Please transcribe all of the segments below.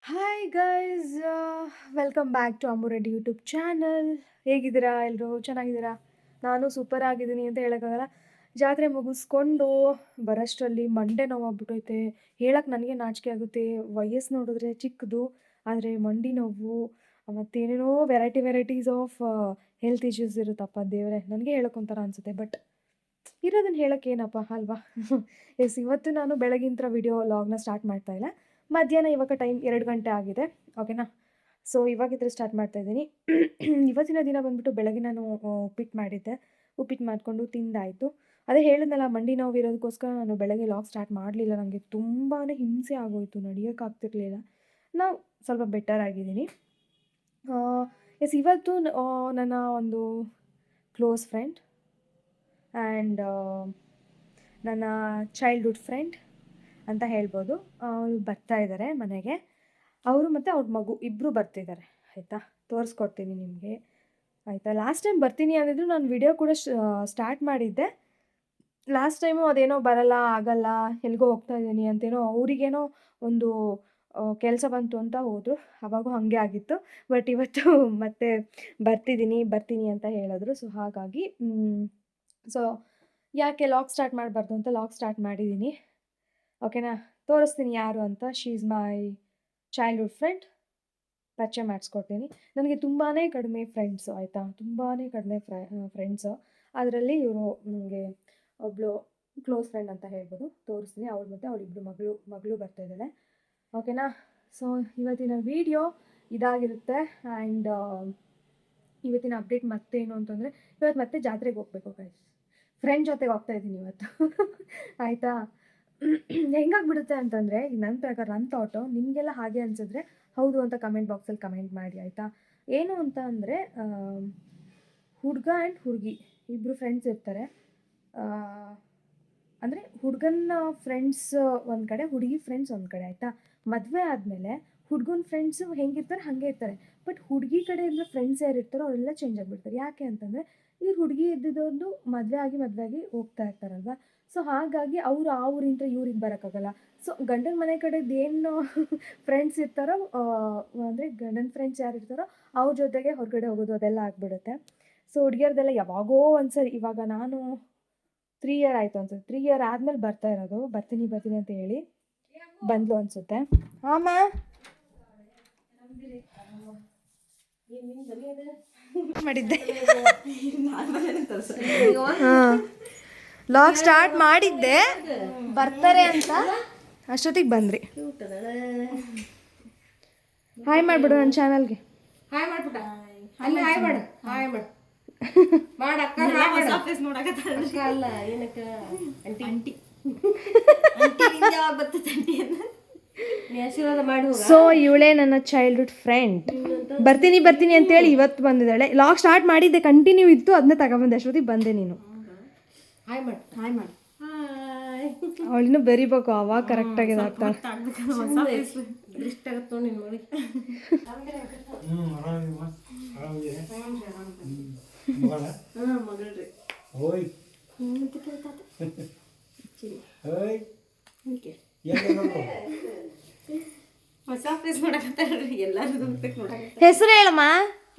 Hi guys, welcome back to Ammu Reddy YouTube channel. ಹೇಗಿದ್ದೀರಾ ಎಲ್ಲರೂ? ಚೆನ್ನಾಗಿದ್ದೀರಾ? ನಾನು ಸೂಪರ್ ಆಗಿದ್ದೀನಿ ಅಂತ ಹೇಳೋಕ್ಕಾಗಲ್ಲ. ಜಾತ್ರೆ ಮುಗಿಸ್ಕೊಂಡು ಬರೋಷ್ಟರಲ್ಲಿ ಮಂಡೆ ನೋವಾಗ್ಬಿಟ್ಟೈತೆ. ಹೇಳಕ್ಕೆ ನನಗೆ ನಾಚಿಕೆ ಆಗುತ್ತೆ. ವಯಸ್ಸು ನೋಡಿದ್ರೆ ಚಿಕ್ಕದು, ಆದರೆ ಮಂಡಿ ನೋವು ಮತ್ತೇನೇನೋ ವೆರೈಟೀಸ್ ಆಫ್ ಹೆಲ್ತ್ ಇಶ್ಯೂಸ್ ಇರುತ್ತಪ್ಪ ದೇವರೇ. ನನಗೆ ಹೇಳೋಕ್ಕೊಂಥರ ಅನಿಸುತ್ತೆ, ಬಟ್ ಇರೋದನ್ನು ಹೇಳೋಕ್ಕೆ ಏನಪ್ಪ ಅಲ್ವಾ. ಎಸ್, ಇವತ್ತು ನಾನು ಬೆಳಗಿನ ವಿಡಿಯೋ ಲಾಗ್ನ ಸ್ಟಾರ್ಟ್ ಮಾಡ್ತಾಯಿಲ್ಲ. ಮಧ್ಯಾಹ್ನ ಇವಾಗ ಟೈಮ್ 2 ಗಂಟೆ ಆಗಿದೆ, ಓಕೆನಾ. ಸೊ ಇವಾಗಿದ್ರೆ ಸ್ಟಾರ್ಟ್ ಮಾಡ್ತಾಯಿದ್ದೀನಿ. ಇವತ್ತಿನ ದಿನ ಬಂದುಬಿಟ್ಟು ಬೆಳಗ್ಗೆ ನಾನು ಉಪ್ಪಿಟ್ಟು ಮಾಡಿದ್ದೆ. ಉಪ್ಪಿಟ್ಟು ಮಾಡಿಕೊಂಡು ತಿಂದಾಯಿತು. ಅದೇ ಹೇಳಿದ್ನಲ್ಲ, ಮಂಡಿ ನೋವು ಇರೋದಕ್ಕೋಸ್ಕರ ನಾನು ಬೆಳಗ್ಗೆ ಲಾಗ್ ಸ್ಟಾರ್ಟ್ ಮಾಡಲಿಲ್ಲ. ನನಗೆ ತುಂಬಾ ಹಿಂಸೆ ಆಗೋಯಿತು, ನಡೆಯೋಕ್ಕಾಗ್ತಿರ್ಲಿಲ್ಲ. ನಾವು ಸ್ವಲ್ಪ ಬೆಟರ್ ಆಗಿದ್ದೀನಿ. ಎಸ್, ಇವತ್ತು ನನ್ನ ಒಂದು ಕ್ಲೋಸ್ ಫ್ರೆಂಡ್ ಆ್ಯಂಡ್ ನನ್ನ ಚೈಲ್ಡ್ಹುಡ್ ಫ್ರೆಂಡ್ ಅಂತ ಹೇಳ್ಬೋದು, ಅವ್ರು ಬರ್ತಾ ಇದ್ದಾರೆ ಮನೆಗೆ. ಅವರು ಮತ್ತು ಅವ್ರ ಮಗು ಇಬ್ಬರು ಬರ್ತಿದ್ದಾರೆ, ಆಯಿತಾ. ತೋರಿಸ್ಕೊಡ್ತೀನಿ ನಿಮಗೆ, ಆಯಿತಾ. ಲಾಸ್ಟ್ ಟೈಮ್ ಬರ್ತೀನಿ ಅಂದಿದ್ರು, ನಾನು ವಿಡಿಯೋ ಕೂಡ ಸ್ಟಾರ್ಟ್ ಮಾಡಿದ್ದೆ. ಲಾಸ್ಟ್ ಟೈಮು ಅದೇನೋ ಬರಲ್ಲ, ಆಗಲ್ಲ, ಎಲ್ಲಿಗೋ ಹೋಗ್ತಾ ಇದ್ದೀನಿ ಅಂತೇನೋ ಅವರಿಗೇನೋ ಒಂದು ಕೆಲಸ ಬಂತು ಅಂತ ಹೋದರು. ಅವಾಗೂ ಹಾಗೆ ಆಗಿತ್ತು. ಬಟ್ ಇವತ್ತು ಮತ್ತೆ ಬರ್ತೀನಿ ಅಂತ ಹೇಳಿದ್ರು. ಸೊ ಹಾಗಾಗಿ ಸೊ ಯಾಕೆ ಲಾಗ್ ಸ್ಟಾರ್ಟ್ ಮಾಡಬಾರ್ದು ಅಂತ ಲಾಗ್ ಸ್ಟಾರ್ಟ್ ಮಾಡಿದ್ದೀನಿ, ಓಕೆನಾ. ತೋರಿಸ್ತೀನಿ ಯಾರು ಅಂತ. She is my childhood friend. ಪರಿಚಯ ಮಾಡಿಸ್ಕೊಡ್ತೀನಿ. ನನಗೆ ತುಂಬಾ ಕಡಿಮೆ ಫ್ರೆಂಡ್ಸು, ಆಯಿತಾ. ತುಂಬಾ ಕಡಿಮೆ ಫ್ರೆಂಡ್ಸು. ಅದರಲ್ಲಿ ಇವರು ನನಗೆ ಒಬ್ಬಳು ಕ್ಲೋಸ್ ಫ್ರೆಂಡ್ ಅಂತ ಹೇಳ್ಬೋದು. ತೋರಿಸ್ತೀನಿ. ಅವಳು ಮತ್ತು ಅವಳಿಬ್ಬರು ಮಗಳು ಬರ್ತಾಯಿದ್ದಾಳೆ, ಓಕೆನಾ. ಸೊ ಇವತ್ತಿನ ವೀಡಿಯೋ ಇದಾಗಿರುತ್ತೆ. ಆ್ಯಂಡ್ ಇವತ್ತಿನ ಅಪ್ಡೇಟ್ ಮತ್ತೇನು ಅಂತಂದರೆ, ಇವತ್ತು ಮತ್ತೆ ಜಾತ್ರೆಗೆ ಹೋಗ್ಬೇಕು ಗೈಸ್. ಫ್ರೆಂಡ್ ಜೊತೆಗೆ ಹೋಗ್ತಾಯಿದ್ದೀನಿ ಇವತ್ತು. ಆಯಿತಾ. ಹೆಂಗಾಗ್ಬಿಡುತ್ತೆ ಅಂತಂದರೆ, ನನ್ನ ಪ್ರಕಾರ, ನನ್ನ ಥಾಟು, ನಿಮಗೆಲ್ಲ ಹಾಗೆ ಅನಿಸಿದ್ರೆ ಹೌದು ಅಂತ ಕಮೆಂಟ್ ಬಾಕ್ಸಲ್ಲಿ ಕಮೆಂಟ್ ಮಾಡಿ, ಆಯಿತಾ. ಏನು ಅಂತ ಅಂದರೆ, ಹುಡುಗ ಆ್ಯಂಡ್ ಹುಡುಗಿ ಇಬ್ಬರು ಫ್ರೆಂಡ್ಸ್ ಇರ್ತಾರೆ. ಅಂದರೆ ಹುಡುಗನ ಫ್ರೆಂಡ್ಸ್ ಒಂದು ಕಡೆ, ಹುಡುಗಿ ಫ್ರೆಂಡ್ಸ್ ಒಂದು ಕಡೆ, ಆಯಿತಾ. ಮದುವೆ ಆದಮೇಲೆ ಹುಡುಗನ ಫ್ರೆಂಡ್ಸು ಹೆಂಗಿರ್ತಾರೆ ಹಾಗೆ ಇರ್ತಾರೆ. ಬಟ್ ಹುಡುಗಿ ಕಡೆಯಿಂದ ಫ್ರೆಂಡ್ಸ್ ಯಾರು ಇರ್ತಾರೋ ಅವರೆಲ್ಲ ಚೇಂಜ್ ಆಗಿಬಿಡ್ತಾರೆ. ಯಾಕೆ ಅಂತಂದರೆ, ಈ ಹುಡುಗಿ ಇದ್ದಿದ್ದೊಂದು ಮದುವೆ ಆಗಿ ಹೋಗ್ತಾ ಇರ್ತಾರಲ್ವ. ಸೊ ಹಾಗಾಗಿ ಅವರು ಆ ಊರಿಂದ ಇವ್ರಿಗೆ ಬರೋಕ್ಕಾಗಲ್ಲ. ಸೊ ಗಂಡನ ಮನೆ ಕಡೆದು ಏನು ಫ್ರೆಂಡ್ಸ್ ಇರ್ತಾರೋ, ಅಂದರೆ ಗಂಡನ ಫ್ರೆಂಡ್ಸ್ ಯಾರು ಇರ್ತಾರೋ ಅವ್ರ ಜೊತೆಗೆ ಹೊರಗಡೆ ಹೋಗೋದು ಅದೆಲ್ಲ ಆಗಿಬಿಡುತ್ತೆ. ಸೊ ಹುಡುಗಿಯರ್ದೆಲ್ಲ ಯಾವಾಗೋ ಒಂದ್ಸರಿ, ಇವಾಗ ನಾನು 3 ಇಯರ್ ಆಯಿತು ಅನ್ಸುತ್ತೆ. 3 ಇಯರ್ ಆದಮೇಲೆ ಬರ್ತಾ ಇರೋದು. ಬರ್ತೀನಿ ಅಂತ ಹೇಳಿ ಬಂದ್ಲು ಅನಿಸುತ್ತೆ. ಆಮ ಮಾಡಿದ್ದೆ, ಲಾಗ್ ಸ್ಟಾರ್ಟ್ ಮಾಡಿದ್ದೆ ಬರ್ತಾರೆ ಅಂತ, ಅಷ್ಟೊತ್ತಿಗೆ ಬಂದ್ರಿ. ಹಾಯ್ ಮಾಡಿಬಿಡು ನನ್ನ ಚಾನಲ್ಗೆ. ಹಾಯ್ ಮಾಡ್ಬಿಟ್ಟ, ಅಲ್ಲಿ ಹಾಯ್ ಮಾಡು, ಹಾಯ್ ಮಾಡು ಮಾಡ ಅಕ್ಕ, ಅಲ್ಲ ಏನಕ್ಕ ಅಂಟಿ ಯಾವಾಗ ಬರ್ತದೆ ಅಂಟಿ ಅಂತ ನೀ ಆಶೀರ್ವಾದ ಮಾಡಿ. ಸೊ ಇವಳೇ ನನ್ನ ಚೈಲ್ಡ್ಹುಡ್ ಫ್ರೆಂಡ್. ಬರ್ತೀನಿ ಅಂತೇಳಿ ಇವತ್ತು ಬಂದಿದ್ದಾಳೆ. ಲಾಗ್ ಸ್ಟಾರ್ಟ್ ಮಾಡಿದ್ದೆ, ಕಂಟಿನ್ಯೂ ಇತ್ತು, ಅದನ್ನ ತಗೊಬಂದೆ. ಅಷ್ಟೊತ್ತಿಗೆ ಬಂದೆ ನೀನು. ಹಾಯ್ ಮಾಡು, ಹಾಯ್ ಮಾಡು, ಹಾಯ್. ಅವಳಿನ್ನೂ ಬೆರಿಬೇಕು, ಅವಾಗ ಕರೆಕ್ಟಾಗಿ ಇದಾಗ್ತಾಳೆ. ಇಷ್ಟ ಆಗತ್ತೆ ನೋಡಿ ನಿನ್ನ ಮಗಳಿಗೆ. ಮಗಳ್ರಿ ಹೊಸ ಫೇಸ್ ನೋಡಕತ್ತಾಳ್ರಿ ಎಲ್ಲಾರು ನೋಡಕ. ಹೆಸರು ಹೇಳಮ್ಮ.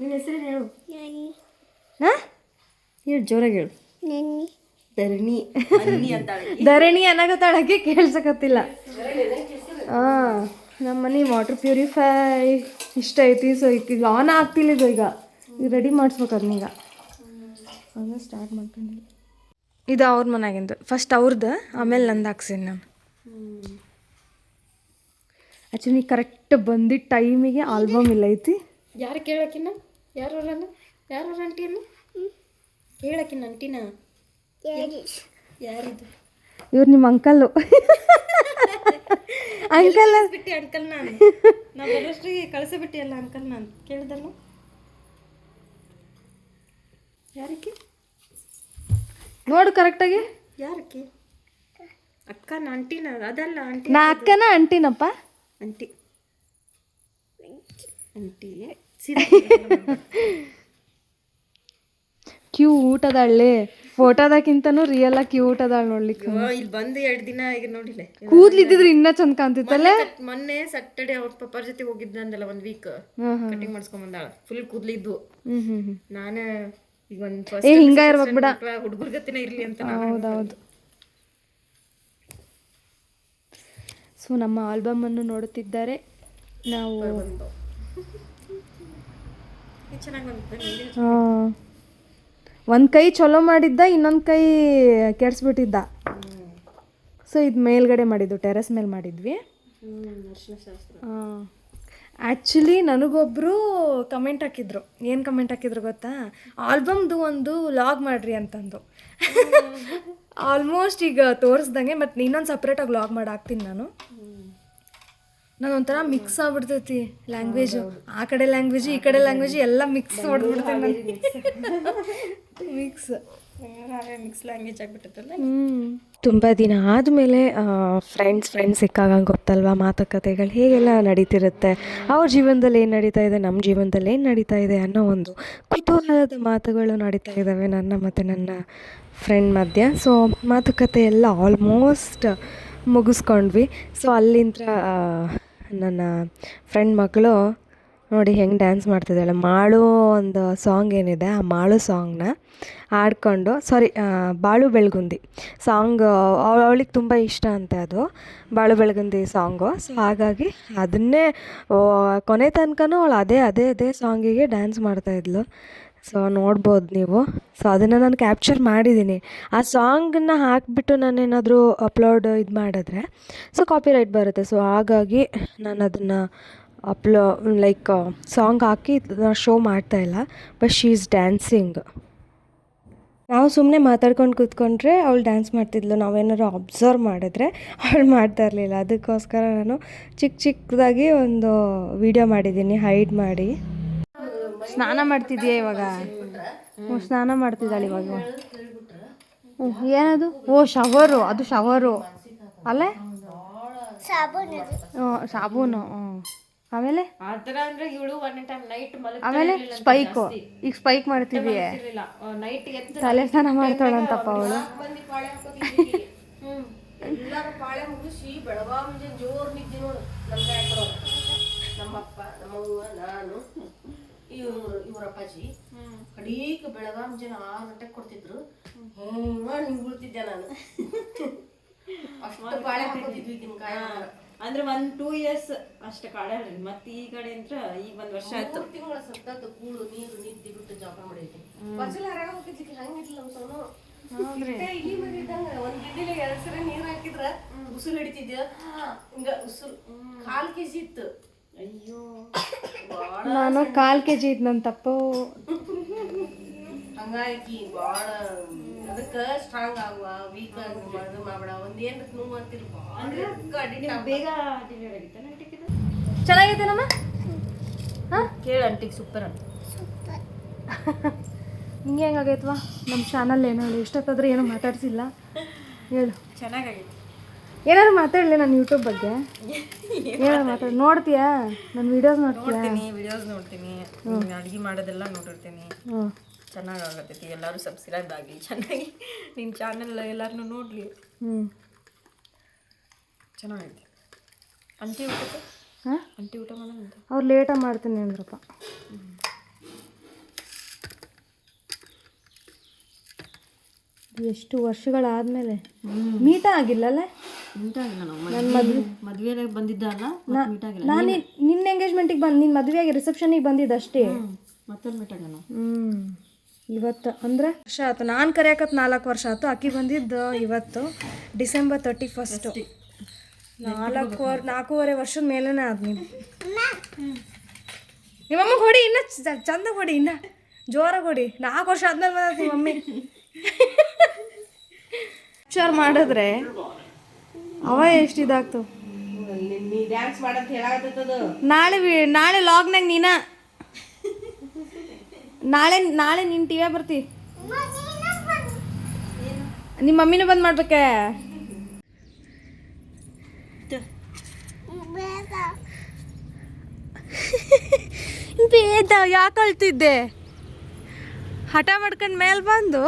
ನಿನ್ನ ಹೆಸರು ಹೇಳು. ಹೇಳು, ಜೋರಾಗಿ ಹೇಳು. ಧರಣಿ ಅಂತಾಳೆ. ಧರಣಿ ಅನ್ನಕತ್ತಾಳಕ್ಕೆ ಕೇಳ್ಸಕತ್ತಿಲ್ಲ. ಹಾಂ, ನಮ್ಮ ಮನೆ ವಾಟರ್ ಪ್ಯೂರಿಫೈ ಇಷ್ಟ ಐತಿ. ಸೊ ಈಗ ಆನ್ ಆಗ್ತಿಲ್ಲ ಇದು. ಈಗ ರೆಡಿ ಮಾಡಿಸ್ಬೇಕು ಅದನ್ನೀಗ. ಹಂಗೆ ಸ್ಟಾರ್ಟ್ ಮಾಡ್ತೀನಿ. ಇದು ಅವ್ರ ಮನೆಯಾಗಿಂದು. ಫಸ್ಟ್ ಅವ್ರದ್ದು, ಆಮೇಲೆ ನಂದು ಹಾಕ್ಸೀನಿ ನಾನು. ಆ್ಯಕ್ಚುಲಿ ಕರೆಕ್ಟ್ ಬಂದಿದ್ದ ಟೈಮಿಗೆ ಆಲ್ಬಮ್ ಇಲ್ಲ ಐತಿ. ಯಾರು ಕೇಳಕಿನ್ನ? ಯಾರು ಅಂಟಿನ ಕೇಳಕಿನ್ನ ಅಂಟಿನ ಯಾರಿದು? ಇವ್ರು ನಿಮ್ಮ ಅಂಕಲ್ಲು. ಅಂಕಲ್ ಬಿಟ್ಟು ಅಂಕಲ್ ನಾನು ಬರೋಷ್ಟ್ರಿಗೆ ಕಳಿಸಿಬಿಟ್ಟಿ ಅಲ್ಲ ಅಂಕಲ್ ನಾನು ಕೇಳಿದಲ್ಲ. ಯಾರಕ್ಕೆ ನೋಡು ಕರೆಕ್ಟಾಗಿ. ಯಾರಕ್ಕೆ? ಅಕ್ಕನ ಅಂಟಿನ ಅದಲ್ಲ ಆಂಟಿ. ನಾ ಅಕ್ಕನ ಅಂಟಿನಪ್ಪ. ಅಂಟಿ ಕ್ಯೂಟ್ ಅದಳ್ಳಿ. ಫೋಟೋದಕ್ಕಿಂತನೂ ರಿಯಲ್ ಆಗಿ ಕ್ಯೂಟ್ ಅದಾಳ ನೋಡ್ಲಿಕ್ಕೆ. ಇಲ್ಲಿ ಬಂದು 2 ದಿನ ಈಗ ನೋಡಿಲ್ಲ. ಕೂದ್ಲಿದ್ದಿದ್ರೆ ಇನ್ನೂ ಚಂದ ಕಾಣ್ತಿತ್ತಲ್ಲ. ಮೊನ್ನೆ ಸಾಟರ್ಡೆ ಅವ್ರ ಪಪ್ಪಾರ ಜೊತೆ ಹೋಗಿದ್ದಂದಲ್ಲ 1 ವೀಕ್ ಕಟಿಂಗ್ ಮಾಡಿಸ್ಕೊಂಡ್ ಬಂದಾಳ. ಫುಲ್ ಕೂದ್ಲಿದ್ದು. ನಾನೇ ಈಗ ಒಂದು ಫಸ್ಟ್ ಹಿಂಗ ಇರ್ಬೇಕು ಬಿಡ, ಹುಡುಗರ ಗತಿನೇ ಇರ್ಲಿ ಅಂತ. ಹೌದೌದು. ಸೊ ನಮ್ಮ ಆಲ್ಬಮ್ ಅನ್ನು ನೋಡುತ್ತಿದ್ದಾರೆ ನಾವು. ಒಂದು ಕೈ ಚಲೋ ಮಾಡಿದ್ದ, ಇನ್ನೊಂದು ಕೈ ಕೆಡ್ಸ್ಬಿಟ್ಟಿದ್ದ. ಸೊ ಇದು ಮೇಲ್ಗಡೆ ಮಾಡಿದ್ದು, ಟೆರೆಸ್ ಮೇಲೆ ಮಾಡಿದ್ವಿ. ಆ್ಯಕ್ಚುಲಿ ನನಗೊಬ್ಬರು ಕಮೆಂಟ್ ಹಾಕಿದ್ರು. ಏನು ಕಮೆಂಟ್ ಹಾಕಿದ್ರು ಗೊತ್ತಾ? ಆಲ್ಬಮ್ದು ಒಂದು ವ್ಲಾಗ್ ಮಾಡ್ರಿ ಅಂತಂದು. ಆಲ್ಮೋಸ್ಟ್ ಈಗ ತೋರಿಸ್ದಂಗೆ, ಮತ್ತು ಇನ್ನೊಂದು ಸಪ್ರೇಟಾಗಿ ವ್ಲಾಗ್ ಮಾಡಿ ಹಾಕ್ತೀನಿ ನಾನು. ಒಂಥರ ಮಿಕ್ಸ್ ಆಗ್ಬಿಡ್ತೈತಿ ಲ್ಯಾಂಗ್ವೇಜು. ಆ ಕಡೆ ಲ್ಯಾಂಗ್ವೇಜು ಈ ಕಡೆ ಲ್ಯಾಂಗ್ವೇಜು ಎಲ್ಲ ಮಿಕ್ಸ್ ಮಾಡ್ಬಿಡ್ತೀನಿ ಮಿಕ್ಸ್ ಲ್ಯಾಂಗ್ವೇಜ್ ಆಗ್ಬಿಟ್ಟೈತಲ್ಲ. ತುಂಬ ದಿನ ಆದಮೇಲೆ ಫ್ರೆಂಡ್ಸ್ ಸಿಕ್ಕಾಗ ಗೊತ್ತಲ್ವ ಮಾತುಕತೆಗಳು ಹೇಗೆಲ್ಲ ನಡೀತಿರುತ್ತೆ, ಅವ್ರ ಜೀವನದಲ್ಲಿ ಏನು ನಡೀತಾ ಇದೆ, ನಮ್ಮ ಜೀವನದಲ್ಲಿ ಏನು ನಡೀತಾ ಇದೆ ಅನ್ನೋ ಒಂದು ಕುತೂಹಲದ ಮಾತುಗಳು ನಡೀತಾ ಇದ್ದಾವೆ ನನ್ನ ಮತ್ತು ನನ್ನ ಫ್ರೆಂಡ್ ಮಧ್ಯೆ. ಸೊ ಮಾತುಕತೆ ಎಲ್ಲ ಆಲ್ಮೋಸ್ಟ್ ಮುಗಿಸ್ಕೊಂಡ್ವಿ. ಸೊ ಅಲ್ಲಿಂದ ನನ್ನ ಫ್ರೆಂಡ್ ಮಗಳು ನೋಡಿ ಹೆಂಗೆ ಡ್ಯಾನ್ಸ್ ಮಾಡ್ತಿದ್ದಾಳೆ. ಮಾಳು ಒಂದು ಸಾಂಗ್ ಏನಿದೆ, ಆ ಮಾಳು ಸಾಂಗ್ನ ಆಡ್ಕೊಂಡು, ಬಾಳು ಬೆಳಗುಂದಿ ಸಾಂಗ್ ಅವಳಿಗೆ ತುಂಬ ಇಷ್ಟ ಅಂತೆ, ಅದು ಬಾಳು ಬೆಳಗುಂದಿ ಸಾಂಗು. ಸೊ ಹಾಗಾಗಿ ಅದನ್ನೇ ಕೊನೆ ತನಕನೂ ಅವಳು ಅದೇ ಸಾಂಗಿಗೆ ಡ್ಯಾನ್ಸ್ ಮಾಡ್ತಾಯಿದ್ಲು. ಸೊ ನೋಡ್ಬೋದು ನೀವು. ಸೊ ಅದನ್ನು ನಾನು ಕ್ಯಾಪ್ಚರ್ ಮಾಡಿದ್ದೀನಿ. ಆ ಸಾಂಗನ್ನು ಹಾಕಿಬಿಟ್ಟು ನಾನೇನಾದರೂ ಅಪ್ಲೋಡ್ ಮಾಡಿದ್ರೆ ಸೊ ಕಾಪಿರೈಟ್ ಬರುತ್ತೆ. ಸೊ ಹಾಗಾಗಿ ನಾನು ಅದನ್ನು ಸಾಂಗ್ ಹಾಕಿ ಶೋ ಮಾಡ್ತಾಯಿಲ್ಲ. But she is dancing. ನಾವು ಸುಮ್ಮನೆ ಮಾತಾಡ್ಕೊಂಡು ಕೂತ್ಕೊಂಡ್ರೆ ಅವಳು ಡ್ಯಾನ್ಸ್ ಮಾಡ್ತಿದ್ಲು, ನಾವೇನಾದ್ರು ಅಬ್ಸರ್ವ್ ಮಾಡಿದ್ರೆ ಅವಳು ಮಾಡ್ತಾ ಇರಲಿಲ್ಲ. ಅದಕ್ಕೋಸ್ಕರ ನಾನು ಚಿಕ್ಕದಾಗಿ ಒಂದು ವಿಡಿಯೋ ಮಾಡಿದ್ದೀನಿ ಹೈಡ್ ಮಾಡಿ. ಸ್ನಾನ ಮಾಡ್ತಿದ್ಯಾ ಇವಾಗ? ಸ್ನಾನ ಮಾಡ್ತಿದ್ದಾಳೆ ಇವಾಗ. ಏನದು? ಓ ಶವರು, ಅದು ಶವರು ಅಲ್ಲೇ ಸಾಬೂನು. ಆಮೇಲೆ ಆಮೇಲೆ ಈಗ ಸ್ಪೈಕ್ ಮಾಡ್ತಿದೀಯ, ತಲೆ ಸ್ನಾನ ಮಾಡ್ತಾಳಂತಪ್ಪ ಅವಳು. ಎಲ್ಲಾರು ಪಾಳೆ ಮುಗಿಸಿ ಬೆಳಗಾವ ಮುಂಜಾನೆ ಜೋರ್ ನಿದ್ದೆ ನೋಡು. ನಮ್ಮಪ್ಪ ನಮ್ಮವ್ವ ನಾನು ಇವ್ರ ಅಪ್ಪಾಜಿ ಕಡೀಕ ಬೆಳಗಾವ ಮುಂಜಾನೆ 6 ಗಂಟೆಗೆ ಕೊಡ್ತಿದ್ರು. ಹಿಂಗ್ ಬೀಳ್ತಿದ್ದೆ ನಾನು. ಅಷ್ಟು ಪಾಳೆ ಹಾಕೋತಿದ್ವಿ ಕಾಯಿ. ಅಂದ್ರೆ 1-2 ಇಯರ್ಸ್ ಅಷ್ಟೇ ಕಾಳೆ ಹೇಳ್ರಿ. ಮತ್ತೆ ಈ ಕಡೆ ಅಂತ ಈಗ 1 ವರ್ಷ ಆಯ್ತು. ತಿಂಗಳ ಸತ್ತದ್ದು ಕೂಳು ನೀರು ನಿದ್ದೆ ಬಿಟ್ಟು ಜಾಗ ಮಾಡಿದ್ವಿ. ಬಚ್ಚಲ ಹರಾಗ ಹೋಗಿದ್ವಿ. ಹಂಗಿರ್ಲಿಲ್ಲ ನಮ್ಮ ಸೋನು. ಇಲ್ಲಿ ಮರಿದಂಗ ಒಂದ್ ಗಿಡ್ಡಿಲಿ 2 ಸರಿ ನೀರ್ ಹಾಕಿದ್ರ ಉಸುರು ಹಿಡಿತಿದ್ಯ. ಹಿಂಗ ಉಸುರು 1/4 kg ಇತ್ತು. ಅಯ್ಯೋ ನಾನು 1/4 kg ಇದ್ ನನ್ ತಪ್ಪು. ಹಂಗಾಗಿ ಬಾಳ ಅದಕ್ಕೆ ಸ್ಟ್ರಾಂಗ್ ಆಗುವ ವೀಕ್ ಆಗಿ ಅದು ಮಾಡಬೇಡ. ಒಂದೇನ್ ನೋವು ಅಂತಿಲ್ಲ. ಬೇಗ ಚೆನ್ನಾಗೈತೆ ನಮ್ಮ ಕೇಳ ಅಂಟಿಗೆ ಸೂಪರ್ ಅಂತ. ಹಿಂಗೆ ಹೆಂಗಾಗೈತ್ವಾ ನಮ್ಮ ಚಾನಲ್? ಏನು ಹೇಳಿ, ಇಷ್ಟೊತ್ತಾದ್ರೆ ಏನೂ ಮಾತಾಡ್ಸಿಲ್ಲ. ಹೇಳು. ಚೆನ್ನಾಗೈತೆ. ಏನಾದ್ರು ಮಾತಾಡಲಿ ನನ್ನ ಯೂಟ್ಯೂಬ್ ಬಗ್ಗೆ. ಏನಾದ್ರು ನೋಡ್ತೀಯಾ? ನನ್ನ ವಿಡಿಯೋಸ್ ನೋಡ್ತೀನಿ. ಅಡುಗೆ ಮಾಡೋದೆಲ್ಲ ನೋಡಿರ್ತೀನಿ. ಚೆನ್ನಾಗಾಗತ್ತೈತಿ. ಎಲ್ಲರೂ ಸಬ್ಸ್ಕ್ರೈಬ್ ಆಗಲಿ, ಚೆನ್ನಾಗಿ ನಿನ್ನ ಚಾನಲ್ ಎಲ್ಲರೂ ನೋಡಲಿ. ಚೆನ್ನಾಗೈತಿ. ಅಂಟಿ ಊಟಕ್ಕೆ ಅಂಟಿ ಊಟ ಮಾಡೋಣ. ಅವ್ರು ಲೇಟಾಗಿ ಮಾಡ್ತೀನಿ ಅಂದ್ರಪ್ಪ. ಎಷ್ಟು ವರ್ಷಗಳಾದ್ಮೇಲೆ ಮೀಟ ಆಗಿಲ್ಲಲ್ಲ? ನನ್ನ ಮದುವೆ ಬಂದಿದ್ದ ಅಲ್ಲ, ನಾನು ನಿನ್ನ ಎಂಗೇಜ್ಮೆಂಟಿಗೆ ನಿನ್ನ ಮದುವೆಯಾಗಿ ರಿಸೆಪ್ಷನಿಗೆ ಬಂದಿದ್ದು ಅಷ್ಟೇ. ಮತ್ತೊಂದು ಮೀಟ್ ಆಗೋಣ. ಇವತ್ತು ಅಂದರೆ ವರ್ಷ ಆಯ್ತು. ನಾನು ಕರೆಯಕತ್ತು 4 ವರ್ಷ ಆಯ್ತು. ಅಕ್ಕಿ ಬಂದಿದ್ದು ಇವತ್ತು ಡಿಸೆಂಬರ್ 31. 4.5 ವರ್ಷದ ಮೇಲೇ ಆದ. ನಿಮ್ಮಮ್ಮಗೆ ಹೊಡಿ, ಇನ್ನೂ ಚಂದ ಹೊಡಿ, ಇನ್ನೂ ಜೋರಾಗಿ ಹೊಡಿ. 4 ವರ್ಷ ಆದ್ಮೇಲೆ ಬಂದ ನಿಮ್ಮ ಮಮ್ಮಿ ಕ್ಯಾಪ್ಚರ್ ಮಾಡಿದ್ರೆ ಅವ ಎಷ್ಟು ಇದಾಗ್ತು. ಡ್ಯಾನ್ಸ್ ಮಾಡಂತ ಹೇಳಾಕತ್ತದ. ನಾಳೆ ಲಾಗ್ನಾಗ ನೀನ ನಾಳೆ ನಿನ್ನ ಟಿವಿಯಾಗ ಬರ್ತಿ. ನಿಮ್ಮ ಮಮ್ಮಿನೂ ಬಂದು ಮಾಡ್ಬೇಕೆ? ಬೇದ ಯಾಕೆ ಅಳ್ತಿದ್ದೆ? ಹಠ ಮಾಡ್ಕೊಂಡು ಮೇಲೆ ಬಂದು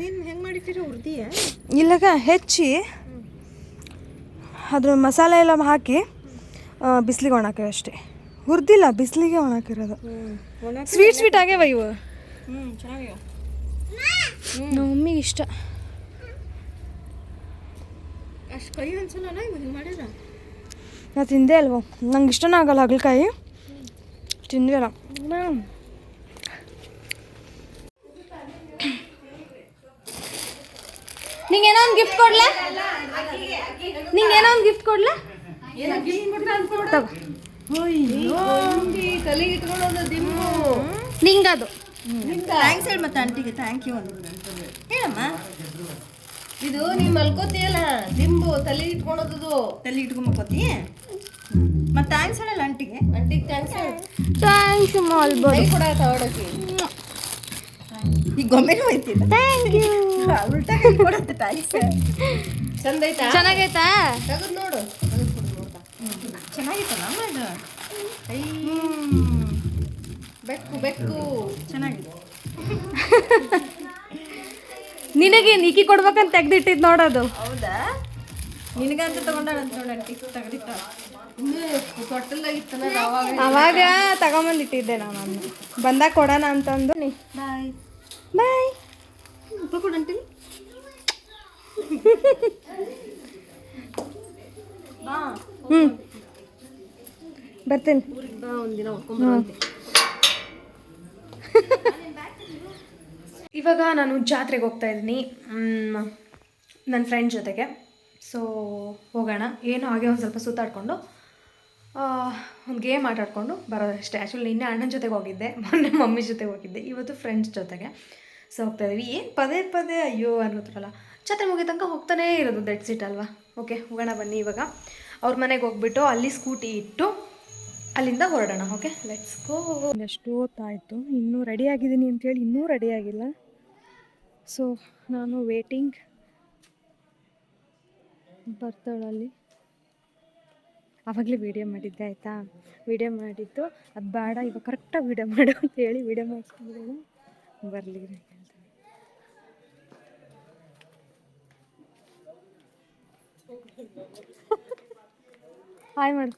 ಅದೇನು ಹೆಂಗೆ ಮಾಡಿಟ್ಟಿರಿ ಹುರ್ದಿಯ? ಇಲ್ಲಗ ಹೆಚ್ಚಿ ಅದ್ರ ಮಸಾಲೆ ಎಲ್ಲ ಹಾಕಿ ಬಿಸಿಲಿಗೆ ಒಣಾಕಿವೆ ಅಷ್ಟೇ. ಹುರಿದಿಲ್ಲ, ಬಿಸಿಲಿಗೆ ಒಣಾಕಿರೋದು. ಸ್ವೀಟ್ ಆಗ್ಯಾವ ಇವು. ಚೆನ್ನಾಗಿವೆ. ನಮ್ಮ ಮಮ್ಮಿಗೆ ಇಷ್ಟ. ಅಷ್ಟು ಕೈ ಅನ್ಸಲ್ಲ ಇವು ಹಿಂಗೆ ಮಾಡಿದ್ರೆ. ನಾ ತಿಂದೆ ಅಲ್ವ, ನಂಗೆ ಇಷ್ಟನೇ ಆಗಲ್ಲ ಹಾಗಲಕಾಯಿ, ತಿಂದೇ ಅಲ್ಲ. ನಿಂಗೇನೋ ಒಂದು ಗಿಫ್ಟ್ ಕೊಡ್ಲಾ? ನಿಂಗೇನೋ ಒಂದು ಗಿಫ್ಟ್ ಕೊಡ್ಲಾ? ತಲೆ ಇಟ್ಕೊಳ್ಳೋದು ದಿಂಬು. ನಿಂಗದು ಥ್ಯಾಂಕ್ಸ್ ಹೇಳಿ ಮತ್ತೆ ಆಂಟಿಗೆ ಥ್ಯಾಂಕ್ ಯು ಒಂದು ಹೇಳಮ್ಮ. ಇದು ನೀನು ಮಲ್ಕೋತಿಯಲ್ಲ ದಿಂಬು, ತಲೆ ಇಟ್ಕೊಳೋದು. ತಲೆ ಇಟ್ಕೊಂಬಕೋತಿ ಮತ್ತೆ ಥ್ಯಾಂಕ್ಸ್ ಹೇಳಲ್ಲ ಆಂಟಿಗೆ. ಆಂಟಿಗೆ ಥ್ಯಾಂಕ್ಸ್ ಹೇಳಿ. ಥ್ಯಾಂಕ್ಸ್ ಮಾಡ್ಬೋದು. ಕೂಡ ತಗೊಳಕ್ಕೆ ಈಗ ಗೊಮ್ಮೆನೂ ಹೋಯ್ತಿಲ್ಲ. Thank you. ಉಲ್ಟಾ ಕೊಡುತ್ತೆ ಥ್ಯಾಂಕ್ಸ್. ಚಂದ ಐತಾ? ಚೆನ್ನಾಗೈತಾ? ತೆಗೆದು ನೋಡು. ಚೆನ್ನಾಗಿತ್ತಲ್ಲ ಅಮ್ಮ ಇದು. ಬೆಕ್ಕು ಬೆಕ್ಕು ಚೆನ್ನಾಗಿದೆ. ನಿನಗೆ ನೀಕಿ ಕೊಡ್ಬೇಕಂತ ತೆಗ್ದಿಟ್ಟಿದ್ ನೋಡೋದು. ಹೌದಾ? ನಿನಗಂತ ತಗೊಂಡಾಳಂತ ನೋಡಂಟಿ ತೆಗ್ದಿಟ್ಟ. ತೊಟ್ಟಲ್ದಾಗಿತ್ತಲ್ಲ ಅವಾಗ ತಗೊಂಬಂದಿಟ್ಟಿದ್ದೆ ನಾನು ಬಂದಾಗ ಕೊಡೋಣ ಅಂತಂದು. ಬಾಯ್ ಬಾಯ್. ಉಪ್ಪ ಕೊಡಂಟಿ. ಬಾ ಬರ್ತೀನಿ. ಬಾ ಒಂದಿನ ಉಟ್ಕೊಂಡ್ಬರಂತೆ. ಇವಾಗ ನಾನು ಜಾತ್ರೆಗೆ ಹೋಗ್ತಾ ಇದ್ದೀನಿ ನನ್ನ ಫ್ರೆಂಡ್ ಜೊತೆಗೆ. ಸೊ ಹೋಗೋಣ. ಏನೋ ಹಾಗೆ ಒಂದು ಸ್ವಲ್ಪ ಸುತ್ತಾಡಿಕೊಂಡು ಒಂದು ಗೇಮ್ ಆಟಾಡಿಕೊಂಡು ಬರೋದಷ್ಟೇ. ಆ್ಯಕ್ಚುಲಿ ನಿನ್ನೆ ಅಣ್ಣನ ಜೊತೆಗೆ ಹೋಗಿದ್ದೆ, ಮೊನ್ನೆ ಮಮ್ಮಿ ಜೊತೆಗೆ ಹೋಗಿದ್ದೆ, ಇವತ್ತು ಫ್ರೆಂಡ್ಸ್ ಜೊತೆಗೆ. ಸೊ ಹೋಗ್ತಾಯಿದ್ದೀವಿ. ಏನು ಪದೇ ಪದೇ ಅಯ್ಯೋ ಅನ್ನೋತ್ರಲ್ಲ, ಜಾತ್ರೆ ಮುಗಿದ ತನಕ ಹೋಗ್ತಾನೇ ಇರೋದು, ದಟ್ ಸಿಟ್ ಅಲ್ವಾ. ಓಕೆ ಹೋಗೋಣ ಬನ್ನಿ. ಇವಾಗ ಅವ್ರ ಮನೆಗೆ ಹೋಗ್ಬಿಟ್ಟು ಅಲ್ಲಿ ಸ್ಕೂಟಿ ಇಟ್ಟು ಅಲ್ಲಿಂದ ಹೊರಡೋಣ. Okay let's go. ಎಷ್ಟು ಹೊತ್ತಾಯಿತು, ಇನ್ನೂ ರೆಡಿ ಆಗಿದ್ದೀನಿ ಅಂತೇಳಿ ಇನ್ನೂ ರೆಡಿ ಆಗಿಲ್ಲ. ಸೊ ನಾನು ವೇಟಿಂಗ್. ಬರ್ತಾಳಲ್ಲಿ. ಆವಾಗಲೇ ವೀಡಿಯೋ ಮಾಡಿದ್ದೆ ಆಯಿತಾ. ವೀಡಿಯೋ ಮಾಡಿದ್ದು ಅದು ಬೇಡ, ಇವಾಗ ಕರೆಕ್ಟಾಗಿ ವೀಡಿಯೋ ಮಾಡು ಅಂತ ಹೇಳಿ ವೀಡಿಯೋ ಮಾಡಿಸ್ಕೊಂಡಿದ್ದೀನಿ. ಬರಲಿ ಹಾಯ್ ಮಾಡು.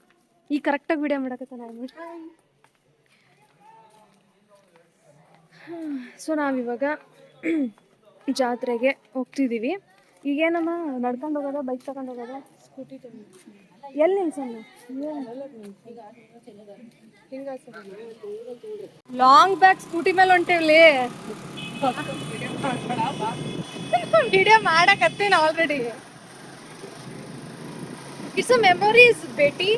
ಈಗ ಕರೆಕ್ಟಾಗಿ ವೀಡಿಯೋ ಮಾಡಕತ್ತ ಹಾಯ್ ಮಾಡಿ. ಸೊ ನಾವಿವಾಗ ಜಾತ್ರೆಗೆ ಹೋಗ್ತಿದ್ದೀವಿ. ಈಗೇನಮ್ಮ ನಡ್ಕೊಂಡು ಹೋಗೋದ, ಬೈಕ್ ತಗೊಂಡು ಹೋಗೋದ, ಸ್ಕೂಟಿ ತಗೊಂಡು ಎಲ್ಲಿ ನಿಲ್ಸಣ್ಣ? ಲಾಂಗ್ ಬ್ಯಾಗ್ ಸ್ಕೂಟಿ ಮೇಲೆ ಹೊಂಟೇವ್ಲಿ. ವಿಡಿಯೋ ಮಾಡಕತ್ತೀನಿ ಆಲ್ರೆಡಿ. ಇಟ್ಸ್ ಅ ಮೆಮೊರೀಸ್ ಬೇಟಿ.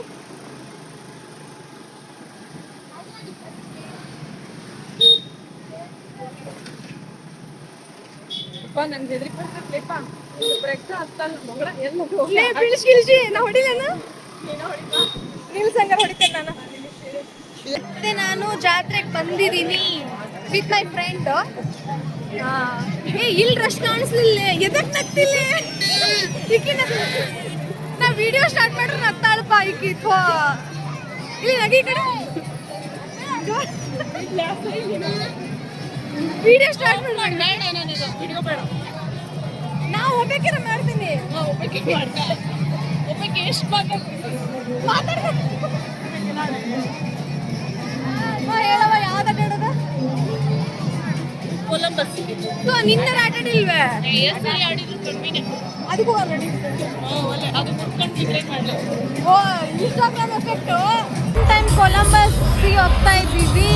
ಮತ್ತೆ ನಾನು ಜಾತ್ರೆಗೆ ಬಂದಿದ್ದೀನಿ ವಿತ್ ಮೈ ಫ್ರೆಂಡ್. ಇಲ್ಲಿ ರಶ್ ಕಾಣಿಸ್ಲಿಲ್ಲ, ಎದಕ್ ನಗ್ತಿಲ್ಲ? ನಾ ವಿಡಿಯೋ ಸ್ಟಾರ್ಟ್ ಮಾಡ್ರೆ ನಗ್ತಾಳಪ್ಪ ಈಕಿ. ಇಲ್ಲಿ ನಗಿ ಕಡೆ ವಿಡಿಯೋ ಸ್ಟಾರ್ಟ್ ಮಾಡಿ. ನಾವು ಒಬ್ಬಾಕಿರ ಮಾಡ್ತೀನಿ. ಹೇಳವ ಯಾವ್ದು ಆಟಾಡೋದ? ಕೊಲಂಬಸ್ ನಿನ್ನೆ ಆಟಾಡಿಲ್ವೇ? ಅದಕ್ಕೂ ಆಲ್ರೆಡಿ ಓ ಇನ್ಸ್ಟಾಗ್ರಾಮ್ ಎಫೆಕ್ಟು. ಟೈಮ್ ಕೊಲಂಬಸ್ಗೆ ಹೋಗ್ತಾ ಇದ್ದೀವಿ.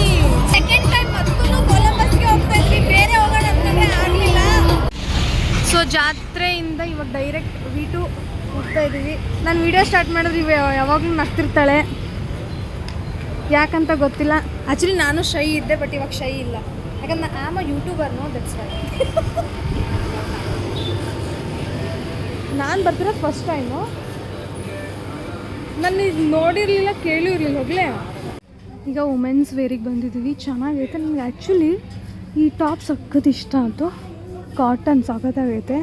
ಸೆಕೆಂಡ್ ಟೈಮ್ ಮತ್ತೂ ಕೊಲಂಬಸ್ಗೆ ಹೋಗ್ತಾ ಇದ್ವಿ. ಬೇರೆ ಹೋಗೋಣ ಅಂತಂದ್ರೆ ಆಗಲಿಲ್ಲ. ಸೊ ಜಾತ್ರೆಯಿಂದ ಇವಾಗ ಡೈರೆಕ್ಟ್ V2 ಹೋಗ್ತಾ ಇದ್ದೀವಿ. ನಾನು ವಿಡಿಯೋ ಸ್ಟಾರ್ಟ್ ಮಾಡಿದ್ರೆ ಯಾವಾಗಲೂ ನಗ್ತಿರ್ತಾಳೆ, ಯಾಕಂತ ಗೊತ್ತಿಲ್ಲ. ಆ್ಯಕ್ಚುಲಿ ನಾನು ಶೈ ಇದ್ದೆ, ಬಟ್ ಇವಾಗ ಶೈ ಇಲ್ಲ. ಯಾಕಂದ್ರೆ I am a YouTuber, no that's why. ನಾನು ಬರ್ತಿರೋದು ಫಸ್ಟ್ ಟೈಮು. ನಾನು ಇದು ನೋಡಿರಲಿಲ್ಲ, ಕೇಳೂ ಇರಲಿಲ್ಲ. ಹೋಗಲೇ ಈಗ ವುಮೆನ್ಸ್ ವೇರಿಗೆ ಬಂದಿದ್ದೀವಿ. ಚೆನ್ನಾಗೈತೆ. ನನಗೆ ಆ್ಯಕ್ಚುಲಿ ಈ ಟಾಪ್ ಸಖತ್ ಇಷ್ಟ ಆಯಿತು. ಕಾಟನ್ ಸಖತ್ತಾಗೈತೆ.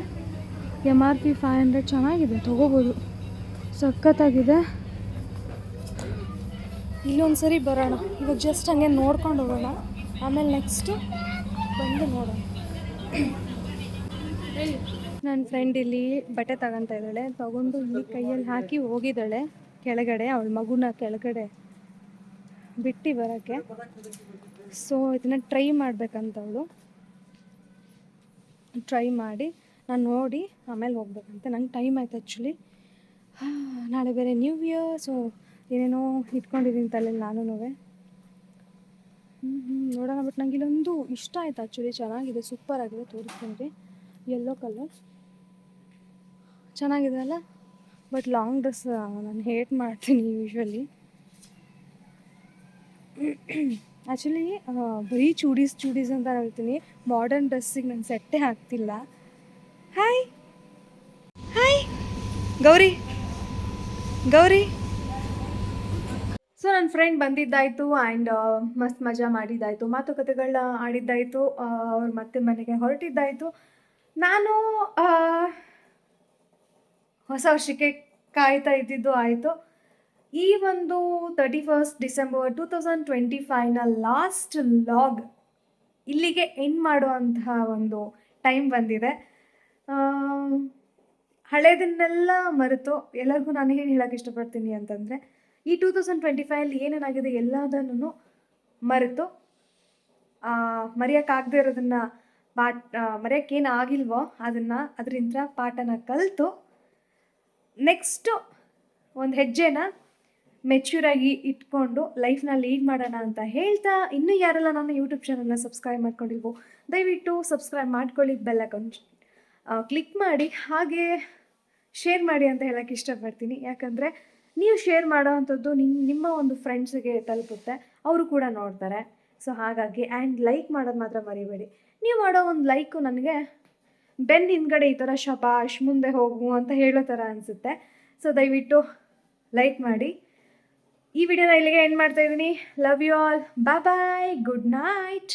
MRP 500. ಚೆನ್ನಾಗಿದೆ, ತೊಗೋಬೋದು. ಸಖತ್ತಾಗಿದೆ. ಇಲ್ಲೊಂದು ಸರಿ ಬರೋಣ. ಇವಾಗ ಜಸ್ಟ್ ಹಂಗೆ ನೋಡ್ಕೊಂಡು ಹೋಗೋಣ, ಆಮೇಲೆ ನೆಕ್ಸ್ಟು ಬಂದು ನೋಡೋಣ. ನನ್ನ ಫ್ರೆಂಡ್ ಇಲ್ಲಿ ಬಟ್ಟೆ ತಗೊತಾ ಇದ್ದಾಳೆ, ತಗೊಂಡು ಇಲ್ಲಿ ಕೈಯಲ್ಲಿ ಹಾಕಿ ಹೋಗಿದ್ದಾಳೆ ಕೆಳಗಡೆ, ಅವಳ ಮಗುನ ಕೆಳಗಡೆ ಬಿಟ್ಟು ಬರೋಕ್ಕೆ. ಸೊ ಇದನ್ನು ಟ್ರೈ ಮಾಡಬೇಕಂತ ಅವಳು, ಟ್ರೈ ಮಾಡಿ ನಾನು ನೋಡಿ ಆಮೇಲೆ ಹೋಗ್ಬೇಕಂತೆ. ನಂಗೆ ಟೈಮ್ ಆಯ್ತು ಆ್ಯಕ್ಚುಲಿ, ನಾಳೆ ಬೇರೆ ನ್ಯೂ ಇಯರ್. ಸೊ ಏನೇನೋ ಇಟ್ಕೊಂಡಿದ್ದೀನಿ ತಲೆಯಲ್ಲಿ ನಾನು. ನೋಡೋಣ. ಬಟ್ ನಂಗೆ ಇಲ್ಲೊಂದು ಇಷ್ಟ ಆಯ್ತು ಆ್ಯಕ್ಚುಲಿ, ಚೆನ್ನಾಗಿದೆ, ಸೂಪರ್ ಆಗಿದೆ. ತೋರಿಸ್ತೀನಿ, ಯೆಲ್ಲೋ ಕಲರ್ ಚೆನ್ನಾಗಿದೆ ಅಲ್ಲ. ಬಟ್ ಲಾಂಗ್ ಡ್ರೆಸ್ ನಾನು ಹೇಟ್ ಮಾಡ್ತೀನಿ ಯೂಶ್ವಲಿ. ಆ್ಯಕ್ಚುಲಿ ಬರೀ ಚೂಡೀಸ್ ಅಂತ ಹೇಳ್ತೀನಿ, ಮಾಡರ್ನ್ ಡ್ರೆಸ್ಸಿಗೆ ನಾನು ಸೆಟ್ಟೇ ಆಗ್ತಿಲ್ಲ. Hi hi Gauri Gauri. So ನನ್ನ ಫ್ರೆಂಡ್ ಬಂದಿದ್ದಾಯಿತು ಆ್ಯಂಡ್ ಮಸ್ತ್ ಮಜಾ ಮಾಡಿದ್ದಾಯಿತು, ಮಾತುಕತೆಗಳನ್ನ ಆಡಿದ್ದಾಯಿತು, ಅವ್ರು ಮತ್ತೆ ಮನೆಗೆ ಹೊರಟಿದ್ದಾಯಿತು. ನಾನು ಹೊಸ ವರ್ಷಕ್ಕೆ ಕಾಯ್ತಾ ಇದ್ದಿದ್ದು ಆಯಿತು. ಈ ಒಂದು 31 ಡಿಸೆಂಬರ್ 2025ನ ಲಾಸ್ಟ್ ಲಾಗ್ ಇಲ್ಲಿಗೆ ಎಂಡ್ ಮಾಡುವಂತಹ ಒಂದು ಟೈಮ್ ಬಂದಿದೆ. ಹಳೇದನ್ನೆಲ್ಲ ಮರೆತು ಎಲ್ಲರಿಗೂ ನಾನು ಏನು ಹೇಳೋಕ್ಕೆ ಇಷ್ಟಪಡ್ತೀನಿ ಅಂತಂದರೆ, ಈ 2025ಅಲ್ಲಿ ಏನೇನಾಗಿದೆ ಎಲ್ಲದನ್ನು ಮರೆತು, ಮರೆಯೋಕ್ಕಾಗದೇ ಇರೋದನ್ನು ಮರೆಯೋಕ್ಕೇನು ಆಗಿಲ್ವೋ ಅದರಿಂದ ಪಾಠನ ಕಲಿತು ನೆಕ್ಸ್ಟು ಒಂದು ಹೆಜ್ಜೆನ ಮೆಚ್ಯೂರಾಗಿ ಇಟ್ಕೊಂಡು ಲೈಫ್ನ ಲೀಡ್ ಮಾಡೋಣ ಅಂತ ಹೇಳ್ತಾ, ಇನ್ನೂ ಯಾರೆಲ್ಲ ನನ್ನ ಯೂಟ್ಯೂಬ್ ಚಾನಲ್ನ ಸಬ್ಸ್ಕ್ರೈಬ್ ಮಾಡ್ಕೊಂಡಿಲ್ವೋ ದಯವಿಟ್ಟು ಸಬ್ಸ್ಕ್ರೈಬ್ ಮಾಡ್ಕೊಳ್ಳಿ, ಬೆಲ್ ಐಕಾನ್ ಕ್ಲಿಕ್ ಮಾಡಿ, ಹಾಗೆ ಶೇರ್ ಮಾಡಿ ಅಂತ ಹೇಳೋಕ್ಕೆ ಇಷ್ಟಪಡ್ತೀನಿ. ಯಾಕಂದರೆ ನೀವು ಶೇರ್ ಮಾಡೋ ಅಂಥದ್ದು ನಿಮ್ಮ ಒಂದು ಫ್ರೆಂಡ್ಸಿಗೆ ತಲುಪುತ್ತೆ, ಅವರು ಕೂಡ ನೋಡ್ತಾರೆ. ಸೊ ಹಾಗಾಗಿ ಆ್ಯಂಡ್ ಲೈಕ್ ಮಾಡೋದು ಮಾತ್ರ ಮರಿಬೇಡಿ. ನೀವು ಮಾಡೋ ಒಂದು ಲೈಕು ನನಗೆ ಬೆನ್ನ ಹಿಂದ್ಗಡೆ ಈ ಥರ ಶಬಾಷ್ ಮುಂದೆ ಹೋಗು ಅಂತ ಹೇಳೋ ಥರ ಅನಿಸುತ್ತೆ. ಸೊ ದಯವಿಟ್ಟು ಲೈಕ್ ಮಾಡಿ. ಈ ವಿಡಿಯೋನ ಇಲ್ಲಿಗೆ ಎಂಡ್ ಮಾಡ್ತಾಯಿದ್ದೀನಿ. Love you all, bye bye, good night.